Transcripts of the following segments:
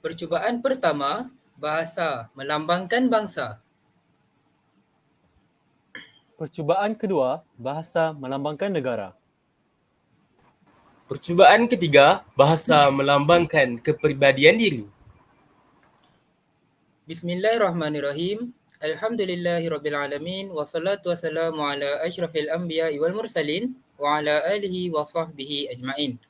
Percubaan pertama, bahasa melambangkan bangsa. Percubaan kedua, bahasa melambangkan negara. Percubaan ketiga, bahasa melambangkan kepribadian diri. Bismillahirrahmanirrahim. Alhamdulillahirrabbilalamin. Wassalatu wassalamu ala ashrafil anbiya wal mursalin wa ala alihi wa sahbihi ajma'in.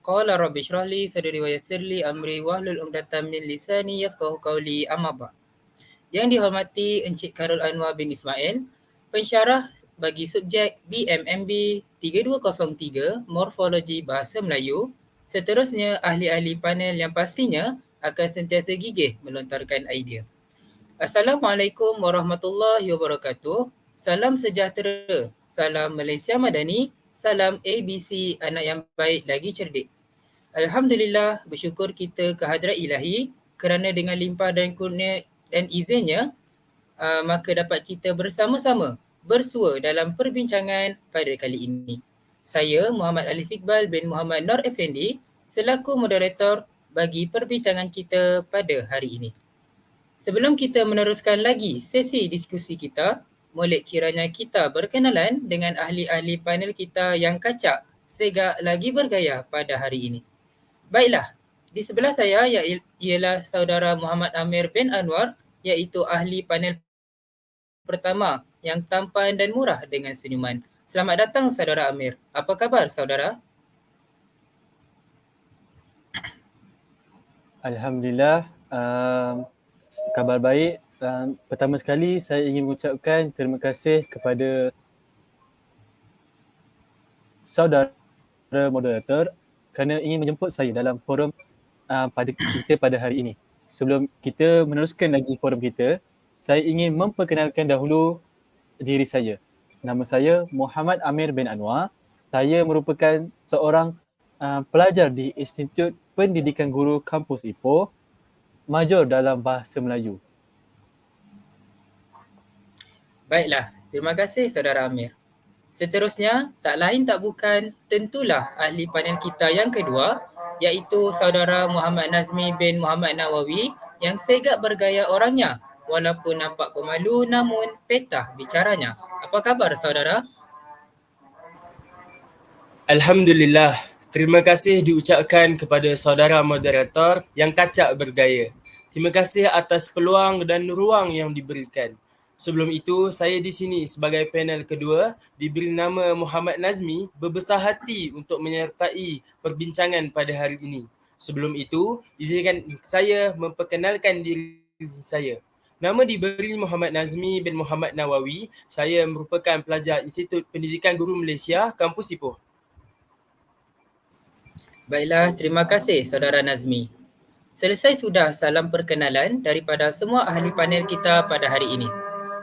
Qala rabbi shrah li sadri wa yassir li amri wahlul 'uqdatam min lisani yafqahu qawli, amma ba'd. Yang dihormati Encik Karul Anwar bin Ismail, pensyarah bagi subjek BMMB 3203 Morfologi Bahasa Melayu. Seterusnya, ahli-ahli panel yang pastinya akan sentiasa gigih melontarkan idea. Assalamualaikum warahmatullahi wabarakatuh. Salam sejahtera. Salam Malaysia Madani. Salam ABC, anak yang baik lagi cerdik. Alhamdulillah, bersyukur kita ke hadrat ilahi kerana dengan limpah dan kurnia dan izinnya, maka dapat kita bersama-sama bersua dalam perbincangan pada kali ini. Saya Muhammad Alif Iqbal bin Muhammad Nur Effendi selaku moderator bagi perbincangan kita pada hari ini. Sebelum kita meneruskan lagi sesi diskusi kita, molek kiranya kita berkenalan dengan ahli-ahli panel kita yang kacak, segak lagi bergaya pada hari ini. Baiklah, di sebelah saya ialah saudara Muhammad Amir bin Anwar, iaitu ahli panel pertama yang tampan dan murah dengan senyuman. Selamat datang saudara Amir. Apa khabar saudara? Alhamdulillah, kabar baik. Pertama sekali saya ingin mengucapkan terima kasih kepada saudara moderator kerana ingin menjemput saya dalam forum pada kita pada hari ini. Sebelum kita meneruskan lagi forum kita, saya ingin memperkenalkan dahulu diri saya. Nama saya Muhammad Amir bin Anwar. Saya merupakan seorang pelajar di Institut Pendidikan Guru Kampus Ipoh, major dalam Bahasa Melayu. Baiklah, terima kasih saudara Amir. Seterusnya, tak lain tak bukan, tentulah ahli panel kita yang kedua, iaitu saudara Muhammad Nazmi bin Muhammad Nawawi yang segak bergaya orangnya walaupun nampak pemalu namun petah bicaranya. Apa khabar saudara? Alhamdulillah, terima kasih diucapkan kepada saudara moderator yang kacak bergaya. Terima kasih atas peluang dan ruang yang diberikan. Sebelum itu, saya di sini sebagai panel kedua diberi nama Muhammad Nazmi berbesar hati untuk menyertai perbincangan pada hari ini. Sebelum itu, izinkan saya memperkenalkan diri saya. Nama diberi Muhammad Nazmi bin Muhammad Nawawi. Saya merupakan pelajar Institut Pendidikan Guru Malaysia, Kampus Ipoh. Baiklah, terima kasih saudara Nazmi. Selesai sudah salam perkenalan daripada semua ahli panel kita pada hari ini.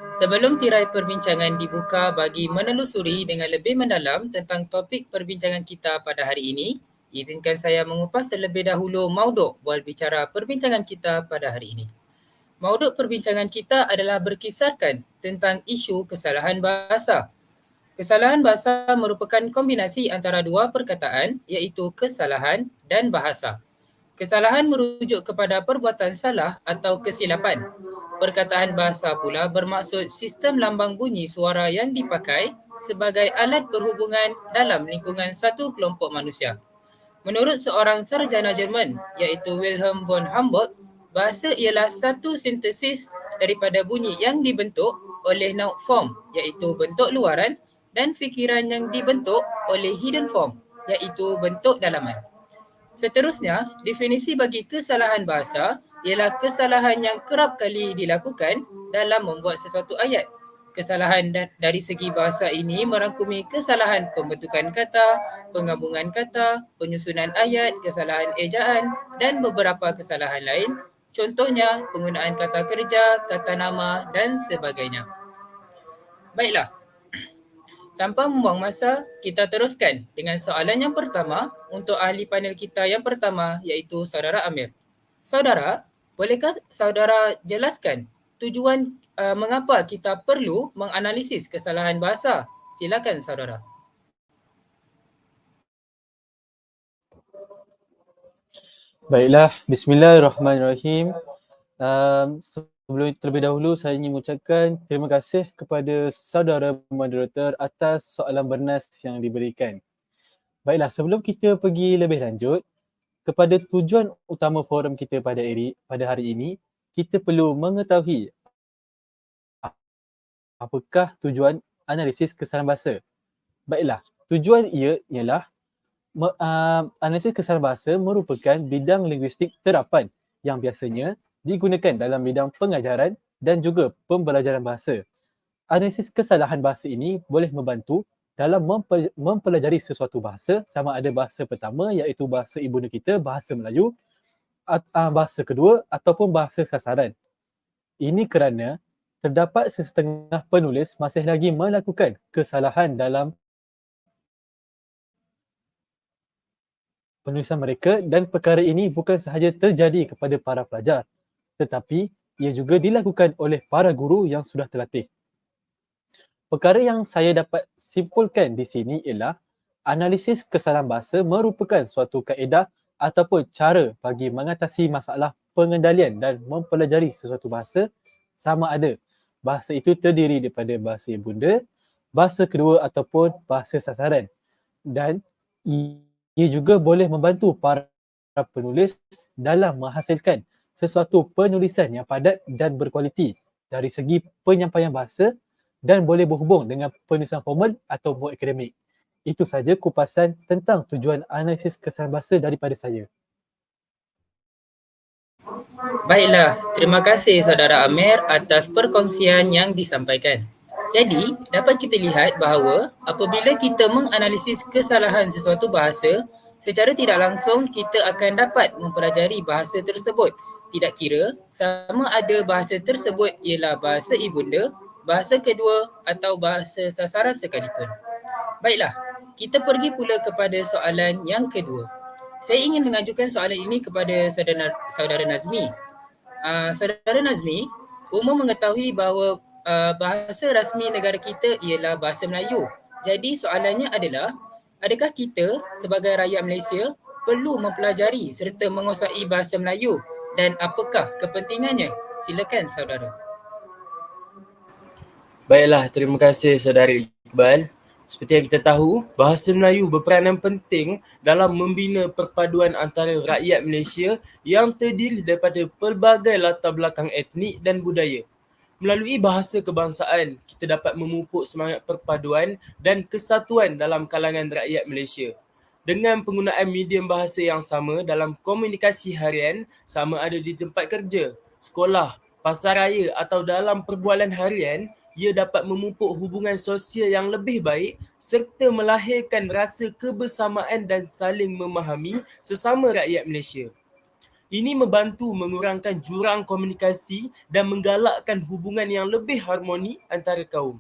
Sebelum tirai perbincangan dibuka bagi menelusuri dengan lebih mendalam tentang topik perbincangan kita pada hari ini, izinkan saya mengupas terlebih dahulu mauduk bual bicara perbincangan kita pada hari ini. Mauduk perbincangan kita adalah berkisarkan tentang isu kesalahan bahasa. Kesalahan bahasa merupakan kombinasi antara dua perkataan, iaitu kesalahan dan bahasa. Kesalahan merujuk kepada perbuatan salah atau kesilapan. Perkataan bahasa pula bermaksud sistem lambang bunyi suara yang dipakai sebagai alat berhubungan dalam lingkungan satu kelompok manusia. Menurut seorang sarjana Jerman, iaitu Wilhelm von Humboldt, bahasa ialah satu sintesis daripada bunyi yang dibentuk oleh nauc form, iaitu bentuk luaran, dan fikiran yang dibentuk oleh hidden form, iaitu bentuk dalaman. Seterusnya, definisi bagi kesalahan bahasa ialah kesalahan yang kerap kali dilakukan dalam membuat sesuatu ayat. Kesalahan dari segi bahasa ini merangkumi kesalahan pembentukan kata, penggabungan kata, penyusunan ayat, kesalahan ejaan dan beberapa kesalahan lain. Contohnya, penggunaan kata kerja, kata nama dan sebagainya. Baiklah, tanpa membuang masa, kita teruskan dengan soalan yang pertama untuk ahli panel kita yang pertama, iaitu saudara Amir. Saudara, bolehkah saudara jelaskan tujuan mengapa kita perlu menganalisis kesalahan bahasa? Silakan saudara. Baiklah, bismillahirrahmanirrahim. Sebelum terlebih dahulu saya ingin mengucapkan terima kasih kepada saudara moderator atas soalan bernas yang diberikan. Baiklah, sebelum kita pergi lebih lanjut kepada tujuan utama forum kita pada hari ini, kita perlu mengetahui apakah tujuan analisis kesalahan bahasa. Baiklah, tujuan ia ialah analisis kesalahan bahasa merupakan bidang linguistik terapan yang biasanya digunakan dalam bidang pengajaran dan juga pembelajaran bahasa. Analisis kesalahan bahasa ini boleh membantu dalam mempelajari sesuatu bahasa, sama ada bahasa pertama iaitu bahasa ibunda kita, bahasa Melayu, bahasa kedua ataupun bahasa sasaran. Ini kerana terdapat sesetengah penulis masih lagi melakukan kesalahan dalam penulisan mereka dan perkara ini bukan sahaja terjadi kepada para pelajar tetapi ia juga dilakukan oleh para guru yang sudah terlatih. Perkara yang saya dapat simpulkan di sini ialah analisis kesalahan bahasa merupakan suatu kaedah ataupun cara bagi mengatasi masalah pengendalian dan mempelajari sesuatu bahasa, sama ada bahasa itu terdiri daripada bahasa ibunda, bahasa kedua ataupun bahasa sasaran. Dan ia juga boleh membantu para penulis dalam menghasilkan sesuatu penulisan yang padat dan berkualiti dari segi penyampaian bahasa dan boleh berhubung dengan penulisan formal atau akademik. Itu saja kupasan tentang tujuan analisis kesalahan bahasa daripada saya. Baiklah, terima kasih saudara Amir atas perkongsian yang disampaikan. Jadi, dapat kita lihat bahawa apabila kita menganalisis kesalahan sesuatu bahasa, secara tidak langsung kita akan dapat mempelajari bahasa tersebut. Tidak kira sama ada bahasa tersebut ialah bahasa ibunda, bahasa kedua atau bahasa sasaran sekalipun. Baiklah, kita pergi pula kepada soalan yang kedua. Saya ingin mengajukan soalan ini kepada saudara Nazmi. Saudara Nazmi, umum mengetahui bahawa bahasa rasmi negara kita ialah bahasa Melayu. Jadi soalannya adalah, adakah kita sebagai rakyat Malaysia perlu mempelajari serta menguasai bahasa Melayu dan apakah kepentingannya? Silakan saudara. Baiklah, terima kasih saudara Iqbal. Seperti yang kita tahu, bahasa Melayu berperanan penting dalam membina perpaduan antara rakyat Malaysia yang terdiri daripada pelbagai latar belakang etnik dan budaya. Melalui bahasa kebangsaan, kita dapat memupuk semangat perpaduan dan kesatuan dalam kalangan rakyat Malaysia. Dengan penggunaan medium bahasa yang sama dalam komunikasi harian, sama ada di tempat kerja, sekolah, pasaraya atau dalam perbualan harian, ia dapat memupuk hubungan sosial yang lebih baik serta melahirkan rasa kebersamaan dan saling memahami sesama rakyat Malaysia. Ini membantu mengurangkan jurang komunikasi dan menggalakkan hubungan yang lebih harmoni antara kaum.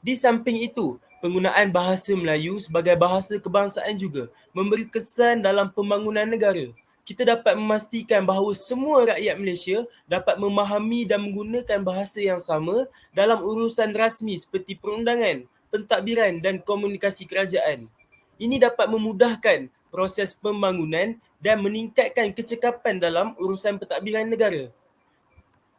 Di samping itu, penggunaan bahasa Melayu sebagai bahasa kebangsaan juga memberi kesan dalam pembangunan negara. Kita dapat memastikan bahawa semua rakyat Malaysia dapat memahami dan menggunakan bahasa yang sama dalam urusan rasmi seperti perundangan, pentadbiran dan komunikasi kerajaan. Ini dapat memudahkan proses pembangunan dan meningkatkan kecekapan dalam urusan pentadbiran negara.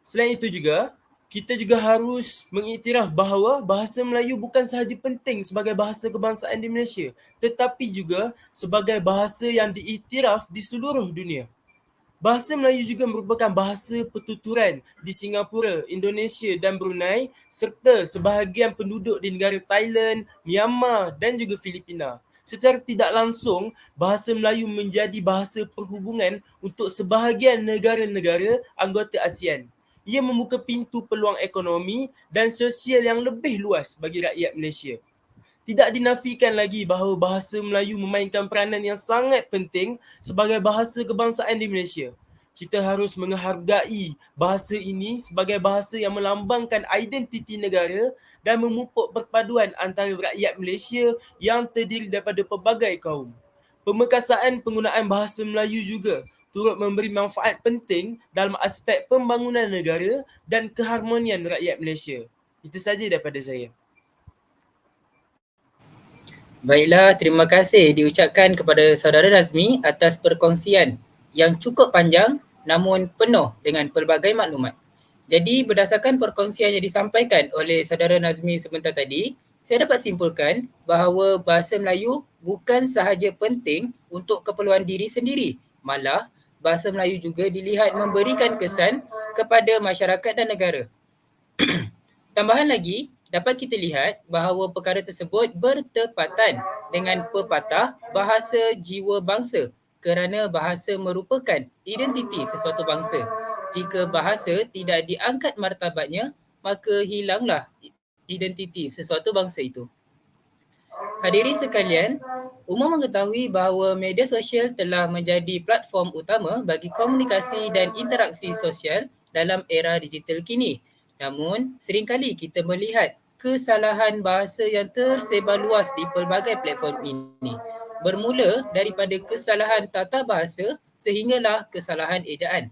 Selain itu juga, kita juga harus mengiktiraf bahawa bahasa Melayu bukan sahaja penting sebagai bahasa kebangsaan di Malaysia, tetapi juga sebagai bahasa yang diiktiraf di seluruh dunia. Bahasa Melayu juga merupakan bahasa pertuturan di Singapura, Indonesia dan Brunei serta sebahagian penduduk di negara Thailand, Myanmar dan juga Filipina. Secara tidak langsung, bahasa Melayu menjadi bahasa perhubungan untuk sebahagian negara-negara anggota ASEAN. Ia membuka pintu peluang ekonomi dan sosial yang lebih luas bagi rakyat Malaysia. Tidak dinafikan lagi bahawa bahasa Melayu memainkan peranan yang sangat penting sebagai bahasa kebangsaan di Malaysia. Kita harus menghargai bahasa ini sebagai bahasa yang melambangkan identiti negara dan memupuk perpaduan antara rakyat Malaysia yang terdiri daripada pelbagai kaum. Pemekasaan penggunaan bahasa Melayu juga turut memberi manfaat penting dalam aspek pembangunan negara dan keharmonian rakyat Malaysia. Itu saja daripada saya. Baiklah, terima kasih diucapkan kepada saudara Nazmi atas perkongsian yang cukup panjang namun penuh dengan pelbagai maklumat. Jadi berdasarkan perkongsian yang disampaikan oleh saudara Nazmi sebentar tadi, saya dapat simpulkan bahawa bahasa Melayu bukan sahaja penting untuk keperluan diri sendiri, malah bahasa Melayu juga dilihat memberikan kesan kepada masyarakat dan negara. Tambahan lagi, dapat kita lihat bahawa perkara tersebut bertepatan dengan pepatah bahasa jiwa bangsa kerana bahasa merupakan identiti sesuatu bangsa. Jika bahasa tidak diangkat martabatnya, maka hilanglah identiti sesuatu bangsa itu. Hadirin sekalian, umum mengetahui bahawa media sosial telah menjadi platform utama bagi komunikasi dan interaksi sosial dalam era digital kini. Namun, seringkali kita melihat kesalahan bahasa yang tersebar luas di pelbagai platform ini. Bermula daripada kesalahan tata bahasa sehinggalah kesalahan ejaan.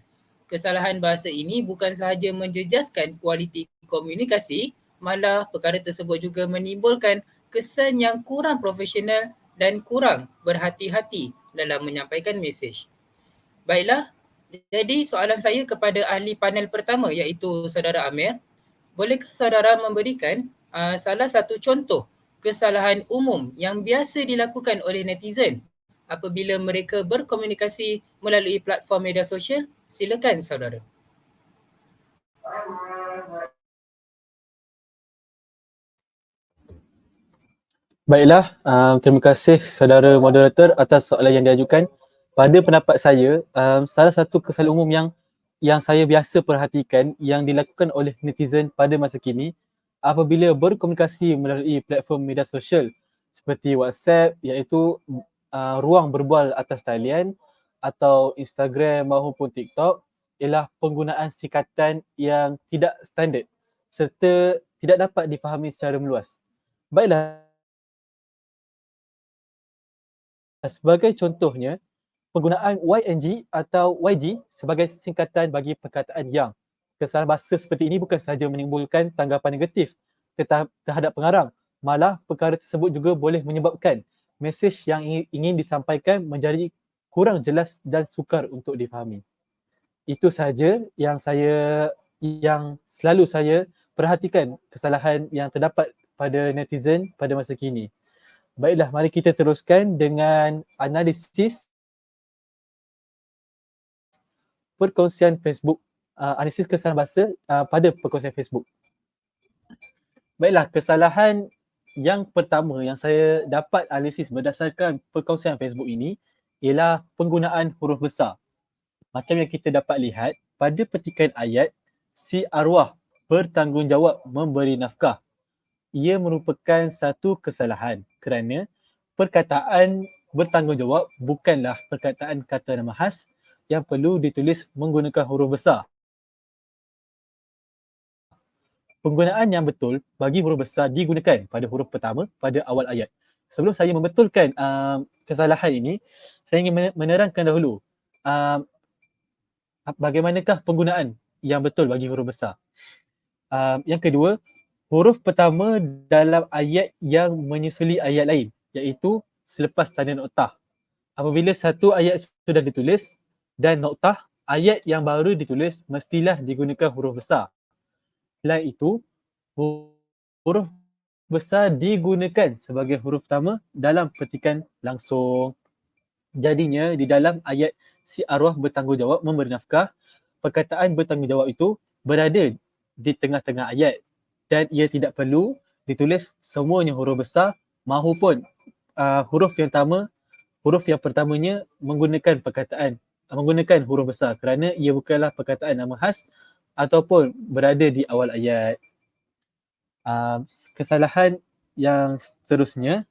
Kesalahan bahasa ini bukan sahaja menjejaskan kualiti komunikasi, malah perkara tersebut juga menimbulkan kesan yang kurang profesional dan kurang berhati-hati dalam menyampaikan mesej. Baiklah, jadi soalan saya kepada ahli panel pertama iaitu saudara Amir, bolehkah saudara memberikan salah satu contoh kesalahan umum yang biasa dilakukan oleh netizen apabila mereka berkomunikasi melalui platform media sosial? Silakan saudara. Baiklah, terima kasih saudara moderator atas soalan yang diajukan. Pada pendapat saya, salah satu kesalahan umum yang saya biasa perhatikan yang dilakukan oleh netizen pada masa kini apabila berkomunikasi melalui platform media sosial seperti WhatsApp, iaitu ruang berbual atas talian atau Instagram maupun TikTok, ialah penggunaan singkatan yang tidak standard serta tidak dapat difahami secara meluas. Baiklah, sebagai contohnya, penggunaan YNG atau YG sebagai singkatan bagi perkataan yang. Kesalahan bahasa seperti ini bukan sahaja menimbulkan tanggapan negatif terhadap pengarang, malah perkara tersebut juga boleh menyebabkan mesej yang ingin disampaikan menjadi kurang jelas dan sukar untuk difahami. Itu sahaja yang selalu saya perhatikan kesalahan yang terdapat pada netizen pada masa kini. Baiklah, mari kita teruskan dengan analisis perkongsian Facebook, analisis kesalahan bahasa pada perkongsian Facebook. Baiklah, kesalahan yang pertama yang saya dapat analisis berdasarkan perkongsian Facebook ini ialah penggunaan huruf besar. Macam yang kita dapat lihat pada petikan ayat, si arwah bertanggungjawab memberi nafkah. Ia merupakan satu kesalahan kerana perkataan bertanggungjawab bukanlah perkataan kata nama khas yang perlu ditulis menggunakan huruf besar. Penggunaan yang betul bagi huruf besar digunakan pada huruf pertama pada awal ayat. Sebelum saya membetulkan kesalahan ini, saya ingin menerangkan dahulu bagaimanakah penggunaan yang betul bagi huruf besar. Yang kedua, huruf pertama dalam ayat yang menyusuli ayat lain, iaitu selepas tanda noktah. Apabila satu ayat sudah ditulis dan noktah, ayat yang baru ditulis mestilah digunakan huruf besar. Selain itu, huruf besar digunakan sebagai huruf pertama dalam petikan langsung. Jadinya di dalam ayat si arwah bertanggungjawab memberi nafkah, perkataan bertanggungjawab itu berada di tengah-tengah ayat dan ia tidak perlu ditulis semuanya huruf besar mahupun huruf yang pertamanya menggunakan huruf besar kerana ia bukanlah perkataan nama khas ataupun berada di awal ayat. Kesalahan yang seterusnya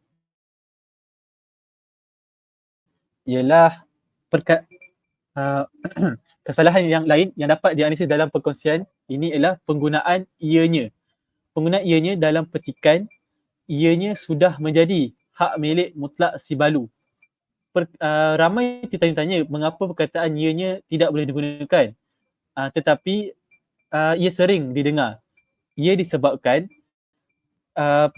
ialah kesalahan yang lain yang dapat dianalisis dalam perkongsian ini ialah penggunaan ianya. Penggunaan ianya dalam petikan, ianya sudah menjadi hak milik mutlak si balu. Ramai ditanya-tanya mengapa perkataan ianya tidak boleh digunakan. Tetapi ia sering didengar. Ia disebabkan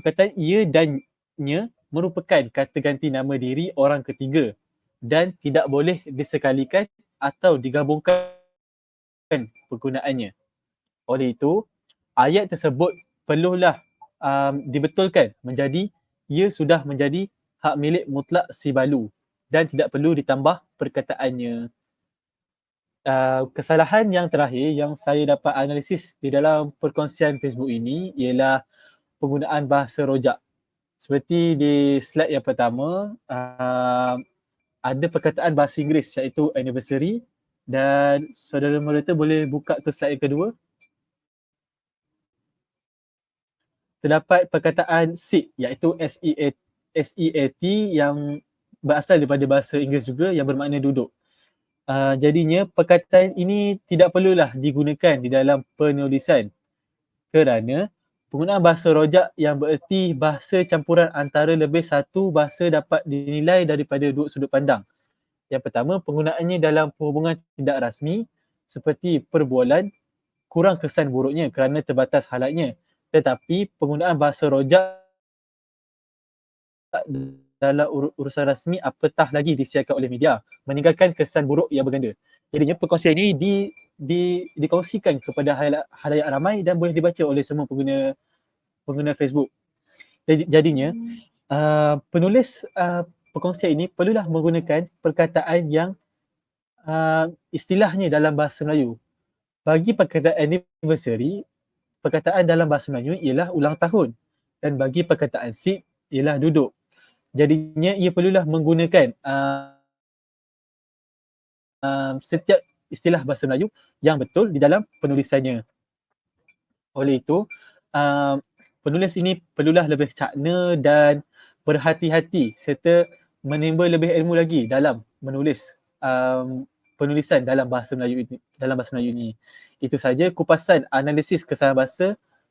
perkataan ia dan nya merupakan kata ganti nama diri orang ketiga dan tidak boleh disekalikan atau digabungkan penggunaannya. Oleh itu, ayat tersebut perlulah dibetulkan menjadi ia sudah menjadi hak milik mutlak si balu dan tidak perlu ditambah perkataannya. Kesalahan yang terakhir yang saya dapat analisis di dalam perkongsian Facebook ini ialah penggunaan bahasa rojak. Seperti di slide yang pertama, ada perkataan bahasa Inggeris iaitu anniversary, dan saudara moderator boleh buka ke slide yang kedua. Terdapat perkataan seat iaitu SEAT yang berasal daripada bahasa Inggeris juga yang bermakna duduk. Jadinya perkataan ini tidak perlulah digunakan di dalam penulisan kerana penggunaan bahasa rojak yang bererti bahasa campuran antara lebih satu bahasa dapat dinilai daripada dua sudut pandang. Yang pertama, penggunaannya dalam perhubungan tidak rasmi seperti perbualan kurang kesan buruknya kerana terbatas halatnya. Tetapi penggunaan bahasa rojak dalam urusan rasmi apatah lagi disiarkan oleh media meninggalkan kesan buruk yang berganda. Jadinya perkongsian ini dikongsikan kepada halayak ramai dan boleh dibaca oleh semua pengguna Facebook. Jadinya penulis perkongsian ini perlulah menggunakan perkataan yang istilahnya dalam bahasa Melayu. Bagi perkataan anniversary, perkataan dalam bahasa Melayu ialah ulang tahun, dan bagi perkataan seat ialah duduk. Jadinya ia perlulah menggunakan setiap istilah bahasa Melayu yang betul di dalam penulisannya. Oleh itu, penulis ini perlulah lebih cakna dan berhati-hati serta menimba lebih ilmu lagi dalam menulis penulisan dalam bahasa Melayu ini. Itu saja kupasan analisis kesalahan bahasa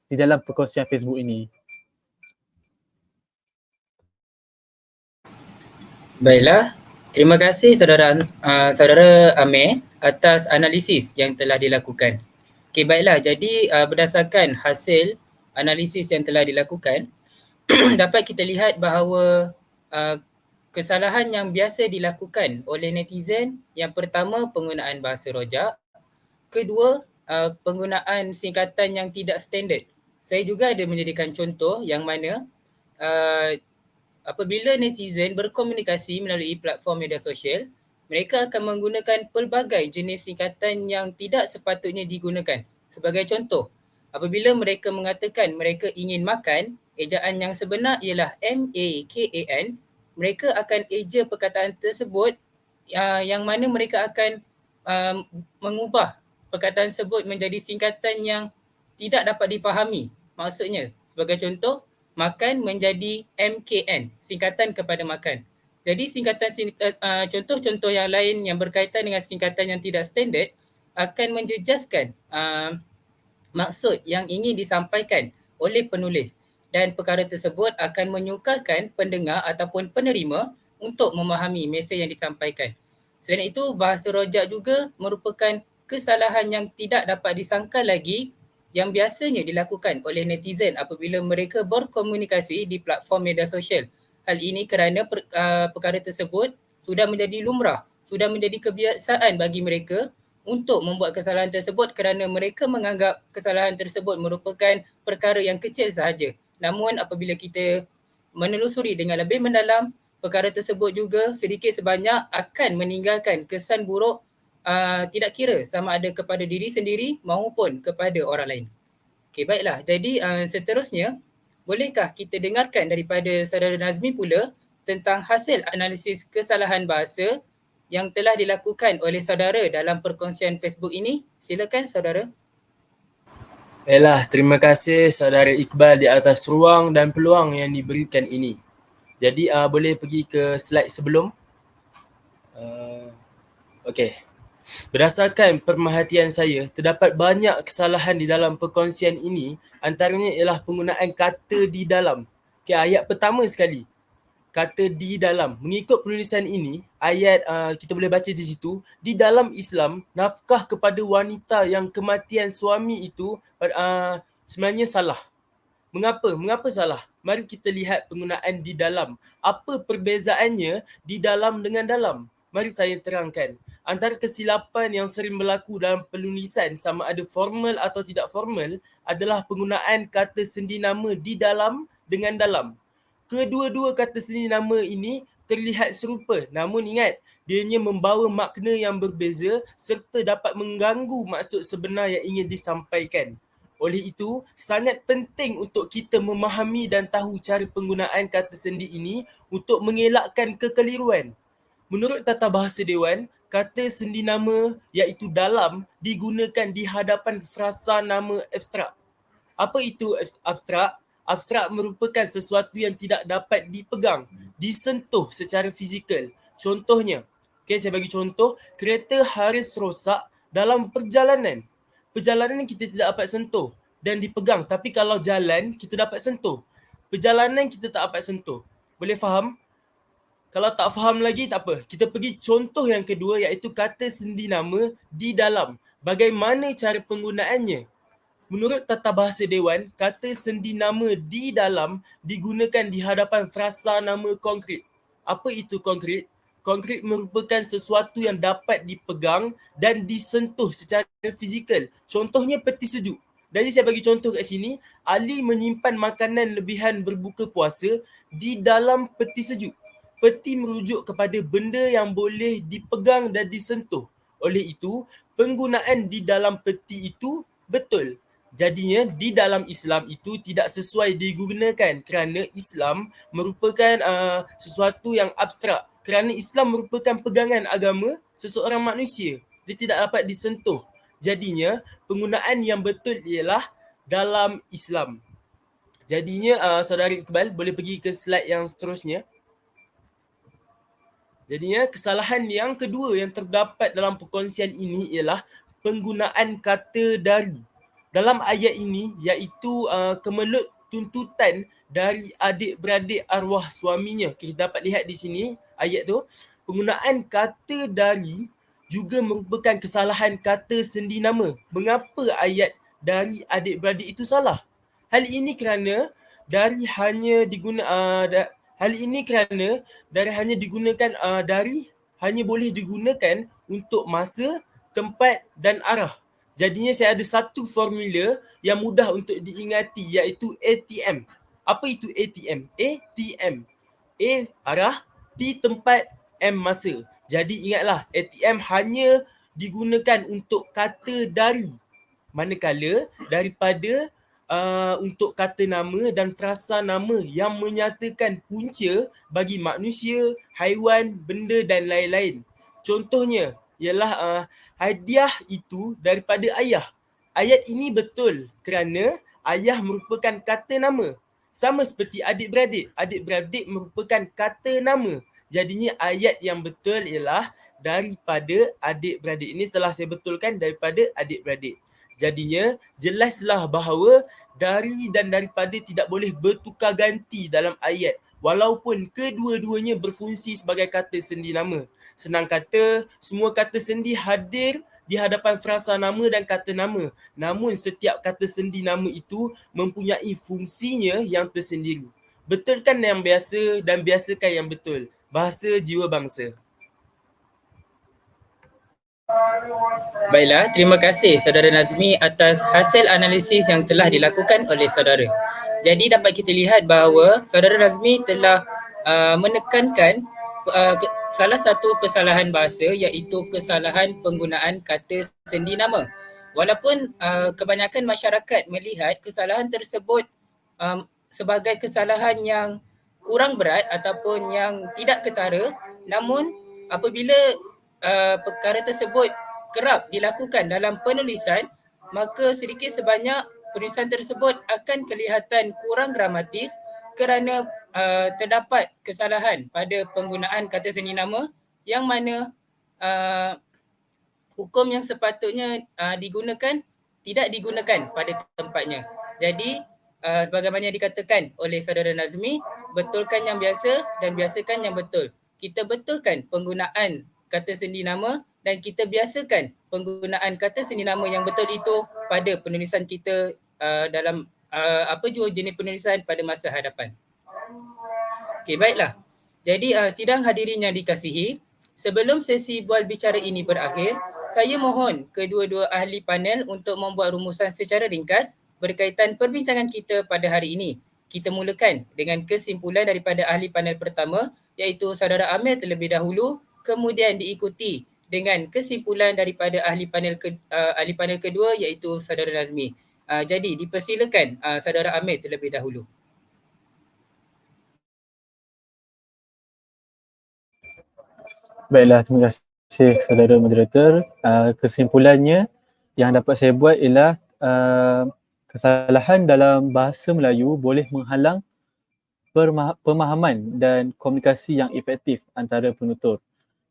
di dalam perkongsian Facebook ini. Baiklah, terima kasih saudara Amir atas analisis yang telah dilakukan. Okey, baiklah. Jadi berdasarkan hasil analisis yang telah dilakukan, dapat kita lihat bahawa kesalahan yang biasa dilakukan oleh netizen, yang pertama penggunaan bahasa rojak, kedua penggunaan singkatan yang tidak standard. Saya juga ada menjadikan contoh yang mana apabila netizen berkomunikasi melalui platform media sosial, mereka akan menggunakan pelbagai jenis singkatan yang tidak sepatutnya digunakan. Sebagai contoh, apabila mereka mengatakan mereka ingin makan, ejaan yang sebenar ialah MAKAN, mereka akan eja perkataan tersebut yang mana mereka akan mengubah perkataan tersebut menjadi singkatan yang tidak dapat difahami. Maksudnya, sebagai contoh, makan menjadi MKN, singkatan kepada makan. Jadi contoh-contoh yang lain yang berkaitan dengan singkatan yang tidak standard akan menjejaskan maksud yang ingin disampaikan oleh penulis, dan perkara tersebut akan menyukarkan pendengar ataupun penerima untuk memahami mesej yang disampaikan. Selain itu, bahasa rojak juga merupakan kesalahan yang tidak dapat disangkal lagi yang biasanya dilakukan oleh netizen apabila mereka berkomunikasi di platform media sosial. Hal ini kerana perkara tersebut sudah menjadi lumrah, sudah menjadi kebiasaan bagi mereka untuk membuat kesalahan tersebut kerana mereka menganggap kesalahan tersebut merupakan perkara yang kecil sahaja. Namun apabila kita menelusuri dengan lebih mendalam, perkara tersebut juga sedikit sebanyak akan meninggalkan kesan buruk tidak kira sama ada kepada diri sendiri maupun kepada orang lain. Okey, baiklah. Jadi seterusnya, bolehkah kita dengarkan daripada saudara Nazmi pula tentang hasil analisis kesalahan bahasa yang telah dilakukan oleh saudara dalam perkongsian Facebook ini? Silakan saudara. Baiklah, terima kasih saudara Iqbal di atas ruang dan peluang yang diberikan ini. Jadi boleh pergi ke slide sebelum. Okey. Berdasarkan pemerhatian saya, terdapat banyak kesalahan di dalam perkongsian ini, antaranya ialah penggunaan kata di dalam. Okey, ayat pertama sekali. Kata di dalam. Mengikut penulisan ini, ayat kita boleh baca di situ, di dalam Islam, nafkah kepada wanita yang kematian suami itu sebenarnya salah. Mengapa? Mengapa salah? Mari kita lihat penggunaan di dalam. Apa perbezaannya di dalam dengan dalam? Mari saya terangkan. Antara kesilapan yang sering berlaku dalam penulisan sama ada formal atau tidak formal adalah penggunaan kata sendi nama di dalam dengan dalam. Kedua-dua kata sendi nama ini terlihat serupa, namun ingat, dianya membawa makna yang berbeza serta dapat mengganggu maksud sebenar yang ingin disampaikan. Oleh itu, sangat penting untuk kita memahami dan tahu cara penggunaan kata sendi ini untuk mengelakkan kekeliruan. Menurut Tata Bahasa Dewan, kata sendi nama iaitu dalam digunakan di hadapan frasa nama abstrak. Apa itu abstrak? Abstrak merupakan sesuatu yang tidak dapat dipegang, disentuh secara fizikal. Contohnya, saya bagi contoh, kereta harus rosak dalam perjalanan. Perjalanan kita tidak dapat sentuh dan dipegang, tapi kalau jalan kita dapat sentuh. Perjalanan kita tak dapat sentuh. Boleh faham? Kalau tak faham lagi, tak apa. Kita pergi contoh yang kedua iaitu kata sendi nama di dalam. Bagaimana cara penggunaannya? Menurut Tata Bahasa Dewan, kata sendi nama di dalam digunakan di hadapan frasa nama konkret. Apa itu konkret? Konkret merupakan sesuatu yang dapat dipegang dan disentuh secara fizikal. Contohnya peti sejuk. Jadi saya bagi contoh kat sini, Ali menyimpan makanan lebihan berbuka puasa di dalam peti sejuk. Peti merujuk kepada benda yang boleh dipegang dan disentuh. Oleh itu, penggunaan di dalam peti itu betul. Jadinya di dalam Islam itu tidak sesuai digunakan kerana Islam merupakan sesuatu yang abstrak. Kerana Islam merupakan pegangan agama seseorang manusia. Dia tidak dapat disentuh. Jadinya penggunaan yang betul ialah dalam Islam. Jadinya saudara Iqbal boleh pergi ke slide yang seterusnya. Jadinya kesalahan yang kedua yang terdapat dalam perkongsian ini ialah penggunaan kata dari. Dalam ayat ini iaitu kemelut tuntutan dari adik-beradik arwah suaminya. Kita dapat lihat di sini ayat tu. Penggunaan kata dari juga merupakan kesalahan kata sendi nama. Mengapa ayat dari adik-beradik itu salah? Hal ini kerana dari hanya digunakan dari hanya boleh digunakan untuk masa, tempat dan arah. Jadinya saya ada satu formula yang mudah untuk diingati iaitu ATM. Apa itu ATM? ATM. A arah, T tempat, M masa. Jadi ingatlah, ATM hanya digunakan untuk kata dari. Manakala daripada untuk kata nama dan frasa nama yang menyatakan punca bagi manusia, haiwan, benda dan lain-lain. Contohnya ialah hadiah itu daripada ayah. Ayat ini betul kerana ayah merupakan kata nama. Sama seperti adik-beradik. Adik-beradik merupakan kata nama. Jadinya ayat yang betul ialah daripada adik-beradik. Ini setelah saya betulkan daripada adik-beradik. Jadinya jelaslah bahawa dari dan daripada tidak boleh bertukar ganti dalam ayat walaupun kedua-duanya berfungsi sebagai kata sendi nama. Senang kata, semua kata sendi hadir di hadapan frasa nama dan kata nama. Namun setiap kata sendi nama itu mempunyai fungsinya yang tersendiri. Betulkan yang biasa dan biasakan yang betul. Bahasa jiwa bangsa. Baiklah, terima kasih saudara Nazmi atas hasil analisis yang telah dilakukan oleh saudara. Jadi dapat kita lihat bahawa saudara Nazmi telah menekankan salah satu kesalahan bahasa iaitu kesalahan penggunaan kata sendi nama. Walaupun kebanyakan masyarakat melihat kesalahan tersebut sebagai kesalahan yang kurang berat ataupun yang tidak ketara, namun apabila perkara tersebut kerap dilakukan dalam penulisan, maka sedikit sebanyak penulisan tersebut akan kelihatan kurang dramatis kerana terdapat kesalahan pada penggunaan kata sendi nama yang mana hukum yang sepatutnya digunakan tidak digunakan pada tempatnya. Jadi sebagaimana yang dikatakan oleh saudara Nazmi, betulkan yang biasa dan biasakan yang betul. Kita betulkan penggunaan kata sendi nama dan kita biasakan penggunaan kata sendi nama yang betul itu pada penulisan kita dalam apa jua jenis penulisan pada masa hadapan. Okey, baiklah. Jadi sidang hadirin yang dikasihi, Sebelum sesi bual bicara ini berakhir, saya mohon kedua-dua ahli panel untuk membuat rumusan secara ringkas berkaitan perbincangan kita pada hari ini. Kita mulakan dengan kesimpulan daripada ahli panel pertama iaitu saudara Amir terlebih dahulu, kemudian diikuti dengan kesimpulan daripada ahli panel kedua iaitu saudara Nazmi. Jadi dipersilakan saudara Amir terlebih dahulu. Baiklah, terima kasih saudara moderator. Kesimpulannya yang dapat saya buat ialah kesalahan dalam bahasa Melayu boleh menghalang pemahaman dan komunikasi yang efektif antara penutur.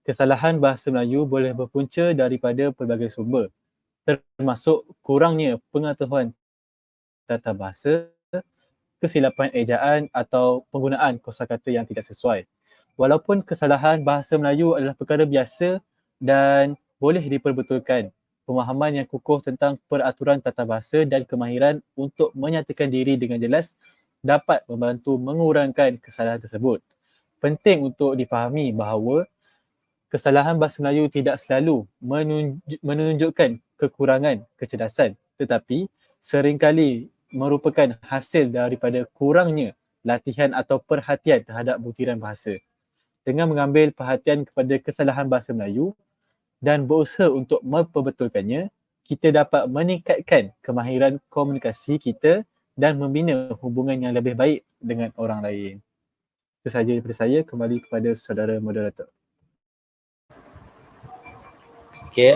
Kesalahan bahasa Melayu boleh berpunca daripada pelbagai sumber, termasuk kurangnya pengetahuan tata bahasa, kesilapan ejaan atau penggunaan kosakata yang tidak sesuai. Walaupun kesalahan bahasa Melayu adalah perkara biasa dan boleh diperbetulkan, pemahaman yang kukuh tentang peraturan tata bahasa dan kemahiran untuk menyatakan diri dengan jelas dapat membantu mengurangkan kesalahan tersebut. Penting untuk difahami bahawa kesalahan bahasa Melayu tidak selalu menunjukkan kekurangan kecerdasan, tetapi seringkali merupakan hasil daripada kurangnya latihan atau perhatian terhadap butiran bahasa. Dengan mengambil perhatian kepada kesalahan bahasa Melayu dan berusaha untuk memperbetulkannya, kita dapat meningkatkan kemahiran komunikasi kita dan membina hubungan yang lebih baik dengan orang lain. Itu sahaja daripada saya. Kembali kepada saudara moderator. Okey,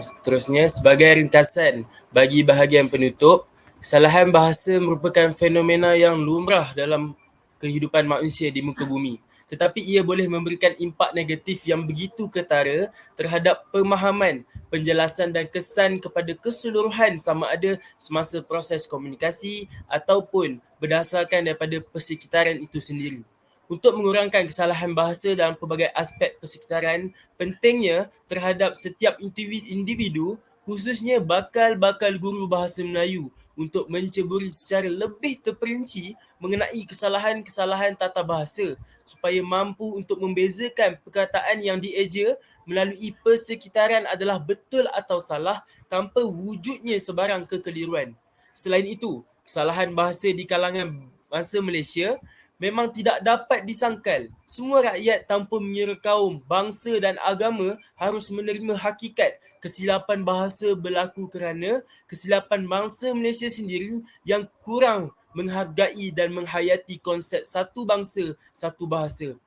seterusnya sebagai ringkasan bagi bahagian penutup, kesalahan bahasa merupakan fenomena yang lumrah dalam kehidupan manusia di muka bumi. Tetapi ia boleh memberikan impak negatif yang begitu ketara terhadap pemahaman, penjelasan dan kesan kepada keseluruhan sama ada semasa proses komunikasi ataupun berdasarkan daripada persekitaran itu sendiri. Untuk mengurangkan kesalahan bahasa dalam pelbagai aspek persekitaran, pentingnya terhadap setiap individu, khususnya bakal-bakal guru bahasa Melayu untuk menceburi secara lebih terperinci mengenai kesalahan-kesalahan tata bahasa supaya mampu untuk membezakan perkataan yang dieja melalui persekitaran adalah betul atau salah tanpa wujudnya sebarang kekeliruan. Selain itu, kesalahan bahasa di kalangan bangsa Malaysia memang tidak dapat disangkal. Semua rakyat tanpa mengira kaum, bangsa dan agama harus menerima hakikat kesilapan bahasa berlaku kerana kesilapan bangsa Malaysia sendiri yang kurang menghargai dan menghayati konsep satu bangsa, satu bahasa.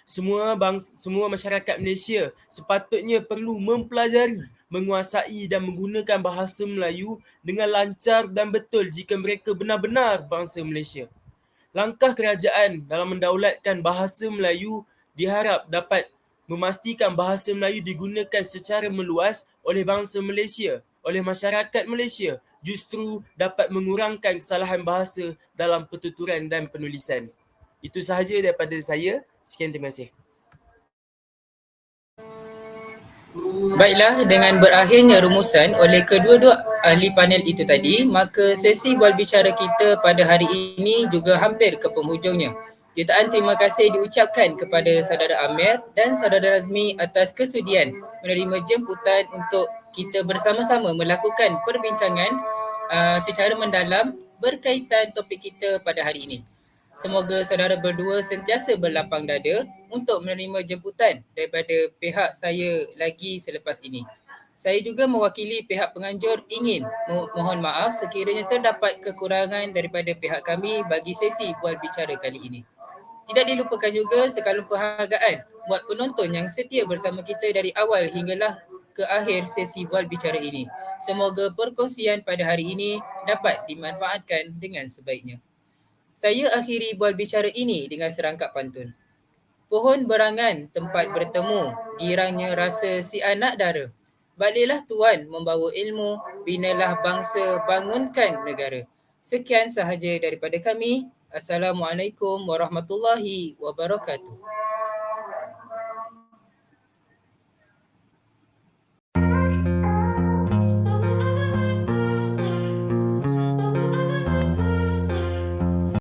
Semua masyarakat Malaysia sepatutnya perlu mempelajari, menguasai dan menggunakan bahasa Melayu dengan lancar dan betul jika mereka benar-benar bangsa Malaysia. Langkah kerajaan dalam mendaulatkan bahasa Melayu diharap dapat memastikan bahasa Melayu digunakan secara meluas oleh bangsa Malaysia, oleh masyarakat Malaysia, justru dapat mengurangkan kesalahan bahasa dalam pertuturan dan penulisan. Itu sahaja daripada saya. Sekian, terima kasih. Baiklah, dengan berakhirnya rumusan oleh kedua-dua ahli panel itu tadi, maka sesi bual bicara kita pada hari ini juga hampir ke penghujungnya. Jutaan terima kasih diucapkan kepada saudara Amir dan saudara Razmi atas kesudian menerima jemputan untuk kita bersama-sama melakukan perbincangan secara mendalam berkaitan topik kita pada hari ini. Semoga saudara berdua sentiasa berlapang dada untuk menerima jemputan daripada pihak saya lagi selepas ini. Saya juga mewakili pihak penganjur ingin mohon maaf sekiranya terdapat kekurangan daripada pihak kami bagi sesi bual bicara kali ini. Tidak dilupakan juga sekalum penghargaan buat penonton yang setia bersama kita dari awal hinggalah ke akhir sesi bual bicara ini. Semoga perkongsian pada hari ini dapat dimanfaatkan dengan sebaiknya. Saya akhiri bual bicara ini dengan serangkap pantun. Pohon berangan tempat bertemu, girangnya rasa si anak dara. Baliklah tuan membawa ilmu, binalah bangsa, bangunkan negara. Sekian sahaja daripada kami. Assalamualaikum warahmatullahi wabarakatuh.